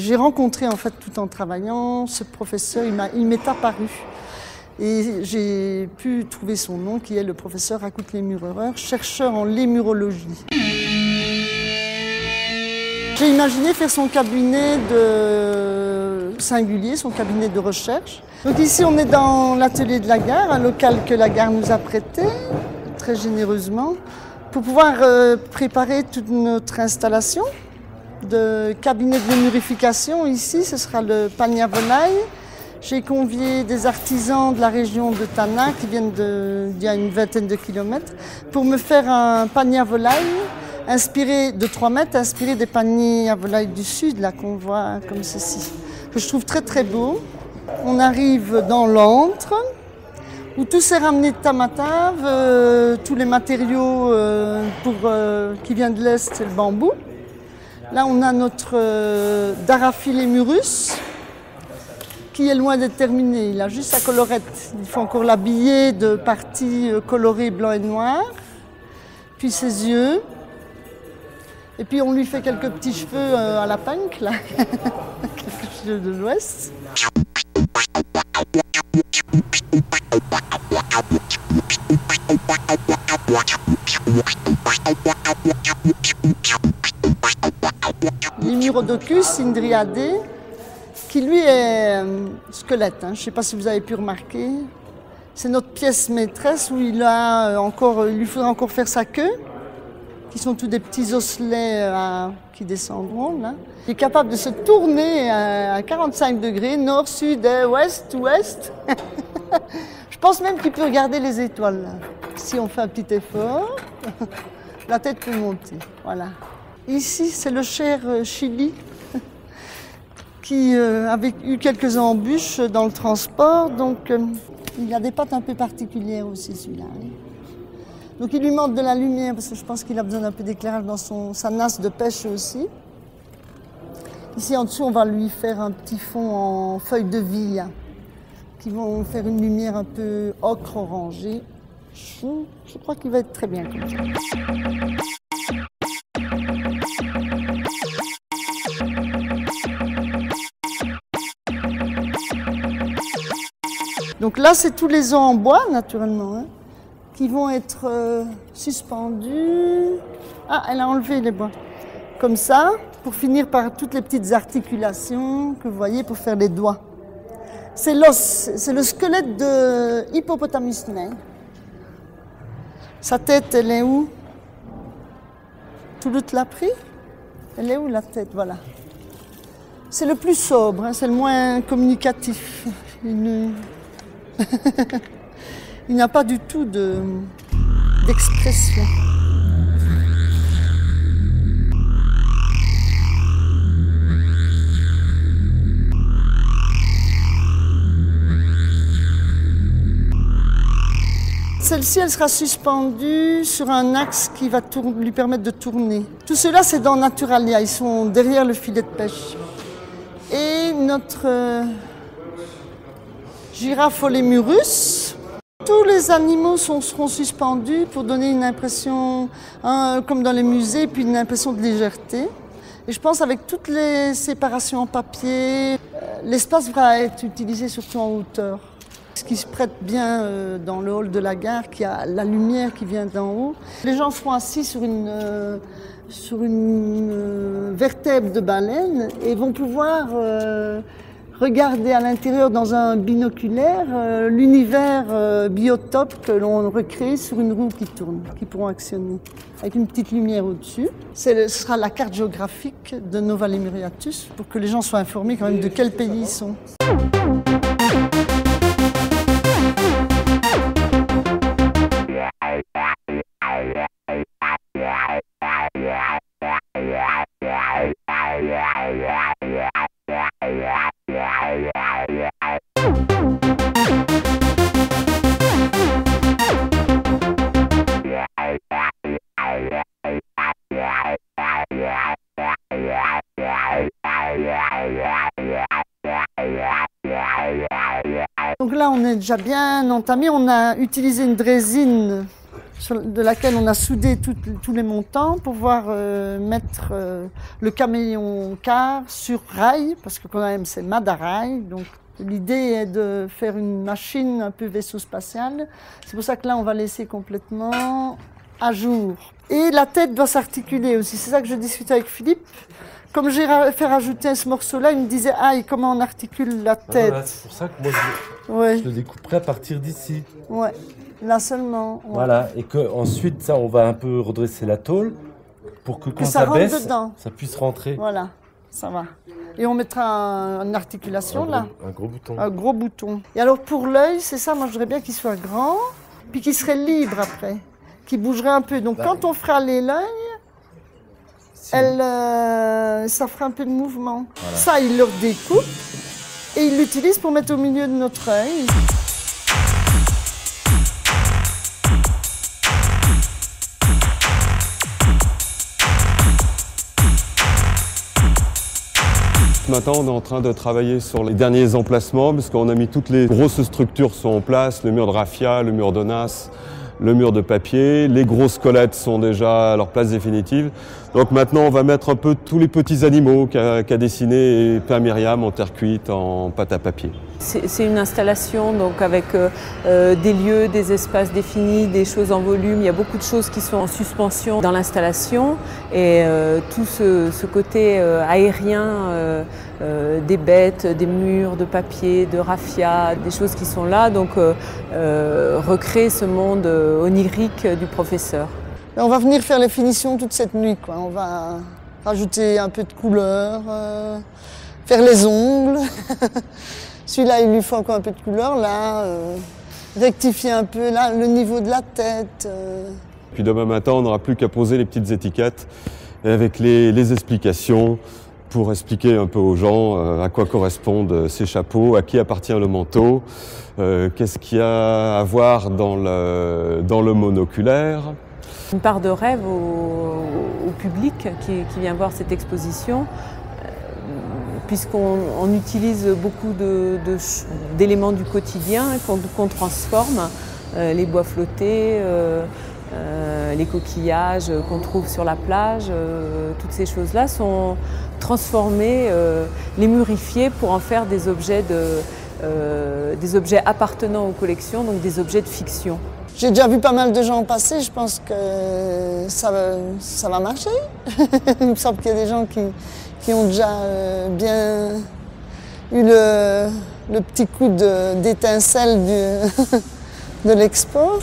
j'ai rencontré en fait tout en travaillant ce professeur, il m'est apparu. Et j'ai pu trouver son nom, qui est le professeur Akout Lémurer, chercheur en lémurologie. J'ai imaginé faire son cabinet de singulier, son cabinet de recherche. Donc ici, on est dans l'atelier de la gare, un local que la gare nous a prêté, très généreusement, pour pouvoir préparer toute notre installation de cabinet de lémurification. Ici, ce sera le panier à volaille. J'ai convié des artisans de la région de Tana qui viennent d'il y a une vingtaine de kilomètres pour me faire un panier à volaille inspiré de 3 mètres, inspiré des paniers à volaille du sud, là qu'on voit comme ceci, que je trouve très très beau. On arrive dans l'antre où tout s'est ramené de Tamatave, tous les matériaux qui viennent de l'Est, c'est le bambou. Là on a notre Daraphillémurus, qui est loin d'être terminé, il a juste sa colorette. Il faut encore l'habiller de parties colorées blanc et noir, puis ses yeux. Et puis on lui fait quelques petits cheveux à la punk, là, quelques cheveux de l'Ouest. Lémurodocus indriadé, qui lui est squelette, hein. Je ne sais pas si vous avez pu remarquer. C'est notre pièce maîtresse où il lui faudra encore faire sa queue, qui sont tous des petits osselets qui descendront là. Il est capable de se tourner à 45 degrés, nord, sud, est, ouest, ouest. Je pense même qu'il peut regarder les étoiles là. Si on fait un petit effort, la tête peut monter. Voilà. Ici, c'est le cher Chili, qui avait eu quelques embûches dans le transport, donc il a des pattes un peu particulières aussi celui-là. Donc il lui manque de la lumière parce que je pense qu'il a besoin d'un peu d'éclairage dans sa nasse de pêche aussi. Ici en dessous on va lui faire un petit fond en feuilles de vie qui vont faire une lumière un peu ocre orangée. Je crois qu'il va être très bien comme ça. Donc là c'est tous les os en bois naturellement, hein, qui vont être suspendus. Ah, elle a enlevé les bois. Comme ça, pour finir par toutes les petites articulations que vous voyez pour faire les doigts. C'est l'os, c'est le squelette de Hippopotamus nain. Sa tête, elle est où? Toulouse l'a pris? Elle est où la tête? Voilà. C'est le plus sobre, hein, c'est le moins communicatif. Il n'a pas du tout d'expression. Celle-ci, elle sera suspendue sur un axe qui va lui permettre de tourner. Tout cela, c'est dans Naturalia. Ils sont derrière le filet de pêche. Et notre Giraffe-Lémurus. Tous les animaux seront suspendus pour donner une impression, comme dans les musées, puis une impression de légèreté. Et je pense avec toutes les séparations en papier, l'espace va être utilisé surtout en hauteur. Ce qui se prête bien dans le hall de la gare, qui a la lumière qui vient d'en haut. Les gens seront assis sur une vertèbre de baleine et vont pouvoir regarder à l'intérieur dans un binoculaire l'univers biotope que l'on recrée sur une roue qui tourne, qui pourront actionner, avec une petce lumière au-dessus. Ce sera la carte géographique de Nova Lemuriatus pour que les gens soient informés quand même de quel pays ils sont. Donc là, on est déjà bien entamé. On a utilisé une drésine de laquelle on a soudé tous les montants pour pouvoir mettre le caméléon car sur rail, parce que quand même c'est Madarail. Donc l'idée est de faire une machine un peu vaisseau spatial. C'est pour ça que là on va laisser complètement à jour. Et la tête doit s'articuler aussi. C'est ça que je discutais avec Philippe. Comme j'ai fait rajouter ce morceau-là, il me disait « Ah, et comment on articule la tête ?» Voilà, c'est pour ça que moi je le découperai à partir d'ici. Ouais, là seulement. Ouais. Voilà, et qu'ensuite, ça, on va un peu redresser la tôle pour que quand ça baisse, ça puisse rentrer. Voilà, ça va. Et on mettra une articulation là. Un gros bouton. Un gros bouton. Et alors pour l'œil, c'est ça, moi je voudrais bien qu'il soit grand, puis qu'il serait libre après, qu'il bougerait un peu. Donc quand on fera l'œil, ça fera un peu de mouvement. Voilà. Ça, il le découpe et il l'utilise pour mettre au milieu de notre œil. Maintenant, on est en train de travailler sur les derniers emplacements parce qu'on a mis toutes les grosses structures sont en place, le mur de raffia, le mur de nasse, le mur de papier, les grosses squelettes sont déjà à leur place définitive. Donc maintenant, on va mettre un peu tous les petits animaux qu'a dessiné Père Myriam en terre cuite, en pâte à papier. C'est une installation donc avec des lieux, des espaces définis, des choses en volume. Il y a beaucoup de choses qui sont en suspension dans l'installation et tout ce côté aérien des bêtes, des murs de papier, de raffia, des choses qui sont là, donc recréer ce monde onirique du professeur. On va venir faire les finitions toute cette nuit, quoi. On va rajouter un peu de couleur, faire les ongles. Celui-là, il lui faut encore un peu de couleur, là, rectifier un peu là, le niveau de la tête. Puis demain matin, on n'aura plus qu'à poser les petites étiquettes avec les explications pour expliquer un peu aux gens à quoi correspondent ces chapeaux, à qui appartient le manteau, qu'est-ce qu'il y a à voir dans le monoculaire. Une part de rêve au public qui vient voir cette exposition, puisqu'on utilise beaucoup d'éléments du quotidien qu'on transforme, les bois flottés, les coquillages qu'on trouve sur la plage, toutes ces choses-là sont transformées, les mûrifiées pour en faire des objets appartenant aux collections, donc des objets de fiction. J'ai déjà vu pas mal de gens passer, je pense que ça va marcher. Il me semble qu'il y a des gens qui ont déjà bien eu le petit coup d'étincelle de l'expo.